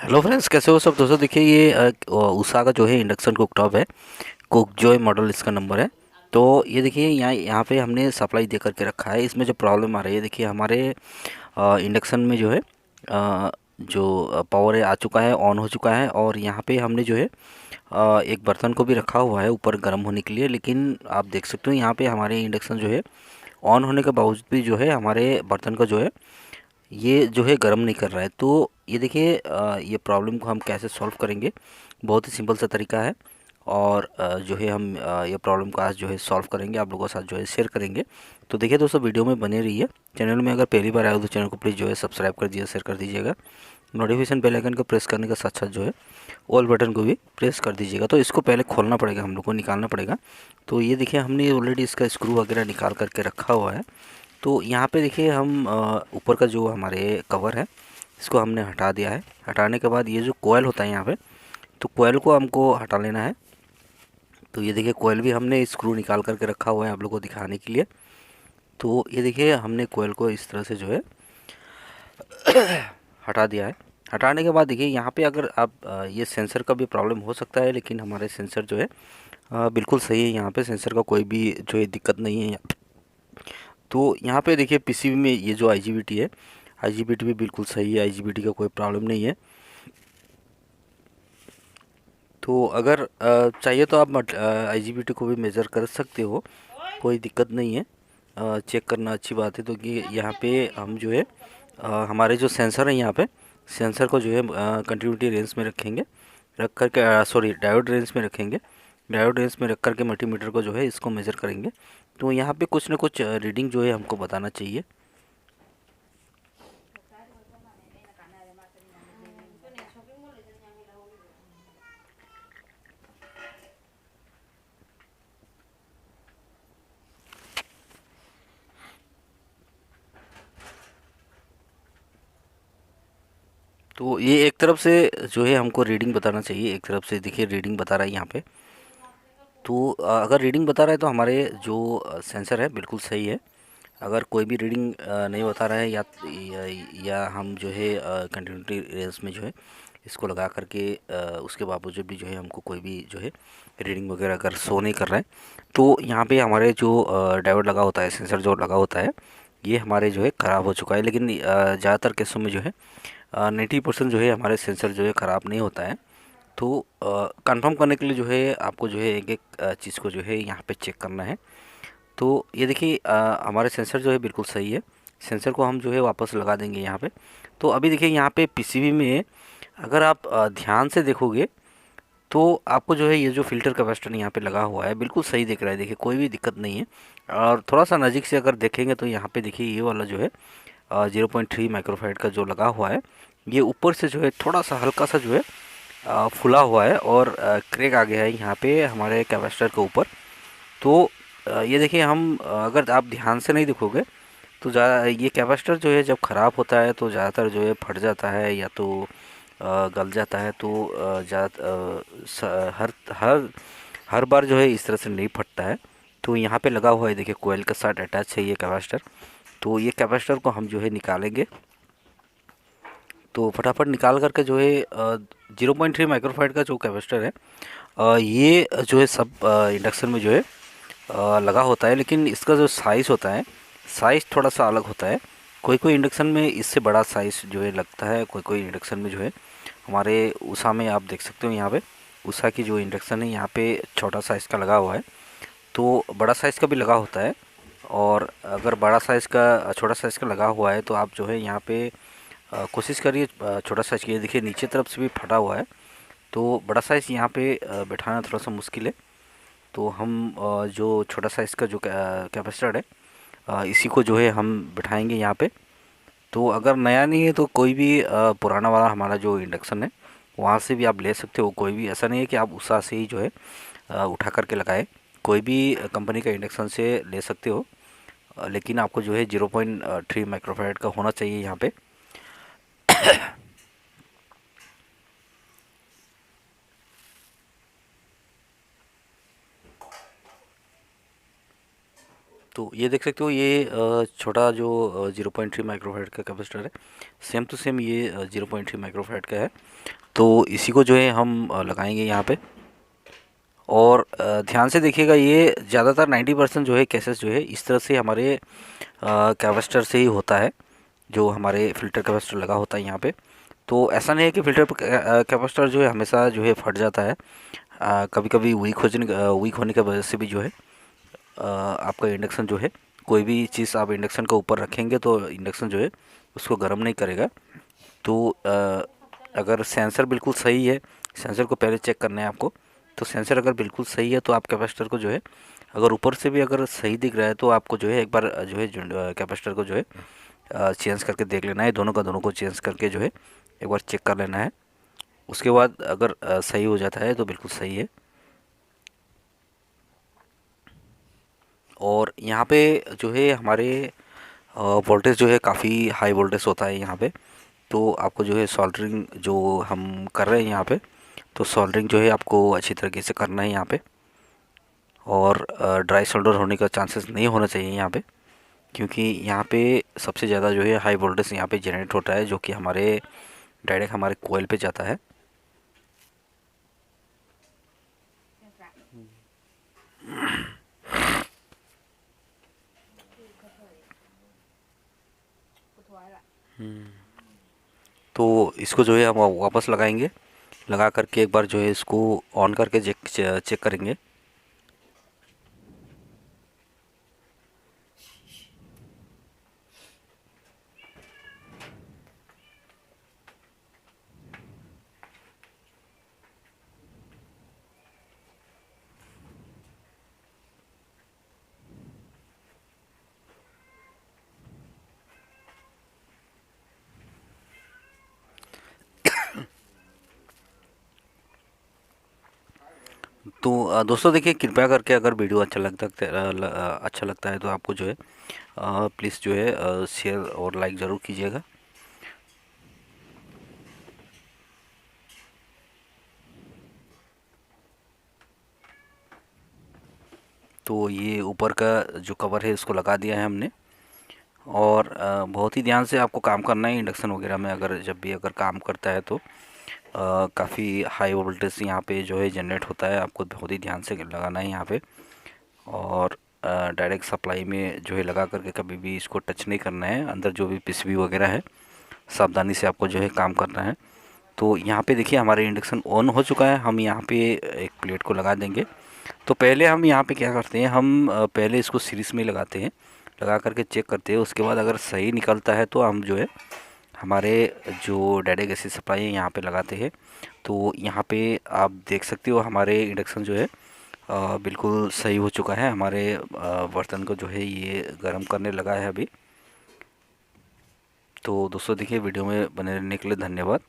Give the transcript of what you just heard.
Hello friends, कैसे हो सब दोस्तों। देखिए ये उषा का जो है इंडक्शन कुकटॉप है। कुक जॉय मॉडल इसका नंबर है। तो ये देखिए यहाँ यहाँ पे हमने सप्लाई दे करके रखा है। इसमें जो प्रॉब्लम आ रही है, देखिए हमारे इंडक्शन में जो है जो पावर है आ चुका है, ऑन हो चुका है। और यहाँ पे हमने जो है एक बर्तन को भी रखा हुआ है ऊपर गर्म होने के लिए। लेकिन आप देख सकते हो यहाँ पे हमारे इंडक्शन जो है ऑन होने के बावजूद भी जो है हमारे बर्तन का जो है ये जो है गर्म नहीं कर रहा है। तो ये देखिए ये प्रॉब्लम को हम कैसे सॉल्व करेंगे। बहुत ही सिंपल सा तरीका है। और जो है हम ये प्रॉब्लम को आज जो है सॉल्व करेंगे, आप लोगों के साथ जो है शेयर करेंगे। तो देखिए दोस्तों, वीडियो में बने रहिए। चैनल में अगर पहली बार आए हो तो चैनल को प्लीज़ जो है सब्सक्राइब कर दीजिए, शेयर कर दीजिएगा। नोटिफिकेशन बेल आइकन को प्रेस करने के साथ साथ जो है ऑल बटन को भी प्रेस कर दीजिएगा। तो इसको पहले खोलना पड़ेगा, हम लोग को निकालना पड़ेगा। तो ये देखिए हमने ऑलरेडी इसका स्क्रू वगैरह निकाल करके रखा हुआ है। तो यहाँ पे देखिए हम ऊपर का जो हमारे कवर है इसको हमने हटा दिया है। हटाने के बाद ये जो कोयल होता है यहाँ पे, तो कोयल को हमको हटा लेना है। तो ये देखिए कोयल भी हमने स्क्रू निकाल करके रखा हुआ है आप लोगों को दिखाने के लिए। तो ये देखिए हमने कोयल को इस तरह से जो है हटा दिया है। हटाने के बाद देखिए यहाँ पे अगर आप ये सेंसर का भी प्रॉब्लम हो सकता है, लेकिन हमारे सेंसर जो है बिल्कुल सही है। यहाँ पे सेंसर का कोई भी जो है दिक्कत नहीं है। तो यहाँ पे देखिए पीसीबी में ये जो आईजीबीटी है, आईजीबीटी भी बिल्कुल सही है। आईजीबीटी का कोई प्रॉब्लम नहीं है। तो अगर चाहिए तो आप आईजीबीटी को भी मेज़र कर सकते हो, कोई दिक्कत नहीं है। चेक करना अच्छी बात है। तो कि यहाँ पे हम जो है हमारे जो सेंसर है यहाँ पे, सेंसर को जो है कंटिन्यूटी रेंज में रखेंगे। रख करके सॉरी डायोड रेंज में रखेंगे। डायोड रेंज में रख करके मल्टीमीटर को जो है इसको मेज़र करेंगे। तो यहाँ पे कुछ ना कुछ रीडिंग जो है हमको बताना चाहिए। तो ये एक तरफ से जो है हमको रीडिंग बताना चाहिए। एक तरफ से देखिए रीडिंग बता रहा है यहाँ पे। तो अगर रीडिंग बता रहा है तो हमारे जो सेंसर है बिल्कुल सही है। अगर कोई भी रीडिंग नहीं बता रहा है या हम जो है कंटिन्यूटी रेंज में जो है इसको लगा करके उसके बावजूद भी जो है हमको कोई भी जो है रीडिंग वगैरह अगर शो नहीं कर रहा है, तो यहाँ पे हमारे जो डायोड लगा होता है, सेंसर जो लगा होता है, ये हमारे जो है ख़राब हो चुका है। लेकिन ज़्यादातर केसों में जो है 90% जो है हमारे सेंसर जो है ख़राब नहीं होता है। तो कंफर्म करने के लिए जो है आपको जो है एक एक चीज़ को जो है यहाँ पे चेक करना है। तो ये देखिए हमारे सेंसर जो है बिल्कुल सही है। सेंसर को हम जो है वापस लगा देंगे यहाँ पे। तो अभी देखिए यहाँ पे पीसीबी में अगर आप ध्यान से देखोगे तो आपको जो है ये जो फ़िल्टर कैपेसिटर यहाँ पे लगा हुआ है बिल्कुल सही दिख रहा है। देखिए कोई भी दिक्कत नहीं है। और थोड़ा सा नज़दीक से अगर देखेंगे तो यहाँ पे देखिए ये वाला जो है 0.3 माइक्रोफाइट का जो लगा हुआ है, ये ऊपर से जो है थोड़ा सा हल्का सा जो है फुला हुआ है और क्रैक आ गया है यहाँ पे हमारे कैपेसिटर के ऊपर। तो ये देखिए हम अगर आप ध्यान से नहीं देखोगे तो ज़्यादा ये कैपेसिटर जो है जब ख़राब होता है तो ज़्यादातर जो है फट जाता है या तो गल जाता है। तो हर हर हर बार जो है इस तरह से नहीं फटता है। तो यहाँ पे लगा हुआ है देखिए कोयल के साथ अटैच है ये कैपेसिटर। तो ये कैपेसिटर को हम जो है निकालेंगे। तो फटाफट निकाल करके जो है 0.3 माइक्रोफाइट का जो कैपेसिटर है ये जो है सब इंडक्शन में जो है लगा होता है। लेकिन इसका जो साइज़ होता है, साइज़ थोड़ा सा अलग होता है। कोई कोई इंडक्शन में इससे बड़ा साइज़ जो है लगता है, कोई कोई इंडक्शन में जो है हमारे उषा में आप देख सकते हो यहाँ पे उषा की जो इंडक्शन है यहाँ पे छोटा साइज़ का लगा हुआ है। तो बड़ा साइज़ का भी लगा होता है। और अगर बड़ा साइज़ का छोटा साइज़ का लगा हुआ है तो आप जो है यहाँ पे कोशिश करिए छोटा साइज़ की। देखिए नीचे तरफ से भी फटा हुआ है। तो बड़ा साइज़ यहाँ पे बैठाना थोड़ा सा मुश्किल है। तो हम जो छोटा साइज़ का जो कैपेसिटर है इसी को जो है हम बिठाएंगे यहाँ पे। तो अगर नया नहीं है तो कोई भी पुराना वाला हमारा जो इंडक्शन है वहाँ से भी आप ले सकते हो। कोई भी ऐसा नहीं है कि आप उषा से ही जो है उठा करके लगाए। कोई भी कंपनी का इंडक्शन से ले सकते हो। लेकिन आपको जो है 0.3 माइक्रोफैराड का होना चाहिए यहाँ पे। तो ये देख सकते हो, ये छोटा जो 0.3 माइक्रोफैराड का कैपेसिटर है, सेम टू सेम ये 0.3 माइक्रोफैराड का है। तो इसी को जो है हम लगाएंगे यहाँ पे। और ध्यान से देखिएगा, ये ज़्यादातर 90% जो है केसेस जो है इस तरह से हमारे कैपेसिटर से ही होता है, जो हमारे फ़िल्टर कैपेसिटर लगा होता है यहाँ पे। तो ऐसा नहीं है कि फ़िल्टर कैपेसिटर जो है हमेशा जो है फट जाता है। कभी कभी वीक होने की वजह से भी जो है आपका इंडक्शन जो है, कोई भी चीज़ आप इंडक्शन के ऊपर रखेंगे तो इंडक्शन जो है उसको गर्म नहीं करेगा। तो अगर सेंसर बिल्कुल सही है, सेंसर को पहले चेक करना है आपको। तो सेंसर अगर बिल्कुल सही है तो आप कैपेसिटर को जो है, अगर ऊपर से भी अगर सही दिख रहा है तो आपको जो है एक बार जो है कैपेसिटर को जो है चेंज करके देख लेना है। दोनों का दोनों को चेंज करके जो है एक बार चेक कर लेना है। उसके बाद अगर सही हो जाता है तो बिल्कुल सही है। और यहाँ पे जो है हमारे वोल्टेज जो है काफ़ी हाई वोल्टेज होता है यहाँ पे। तो आपको जो है सोल्डरिंग जो हम कर रहे हैं यहाँ पे, तो सोल्डरिंग जो है आपको अच्छी तरीके से करना है यहाँ पे। और ड्राई सोल्डर होने का चांसेस नहीं होना चाहिए यहाँ पे, क्योंकि यहाँ पे सबसे ज़्यादा जो है हाई वोल्टेज यहाँ पे जनरेट होता है, जो कि हमारे डायरेक्ट हमारे कोयल पे जाता है। तो इसको जो है हम वापस लगाएंगे, लगा करके एक बार जो है इसको ऑन करके चेक करेंगे। तो दोस्तों देखिए, कृपया करके अगर वीडियो अच्छा लगता है तो आपको जो है प्लीज़ जो है शेयर और लाइक ज़रूर कीजिएगा। तो ये ऊपर का जो कवर है इसको लगा दिया है हमने। और बहुत ही ध्यान से आपको काम करना है इंडक्शन वगैरह में, अगर जब भी अगर काम करता है तो काफ़ी हाई वोल्टेज यहाँ पे जो है जनरेट होता है, आपको बहुत ही ध्यान से लगाना है यहाँ पे। और डायरेक्ट सप्लाई में जो है लगा करके कभी भी इसको टच नहीं करना है। अंदर जो भी पीसीबी वगैरह है, सावधानी से आपको जो है काम करना है। तो यहाँ पे देखिए हमारे इंडक्शन ऑन हो चुका है। हम यहाँ पे एक प्लेट को लगा देंगे। तो पहले हम यहाँ पे क्या करते हैं, हम पहले इसको सीरीज में लगाते हैं, लगा करके चेक करते हैं। उसके बाद अगर सही निकलता है तो हम जो है हमारे जो डायरेक्ट एसी सप्लाई है यहाँ पे लगाते हैं। तो यहाँ पे आप देख सकते हो हमारे इंडक्शन जो है बिल्कुल सही हो चुका है। हमारे बर्तन को जो है ये गर्म करने लगा है अभी। तो दोस्तों देखिए, वीडियो में बने रहने के लिए धन्यवाद।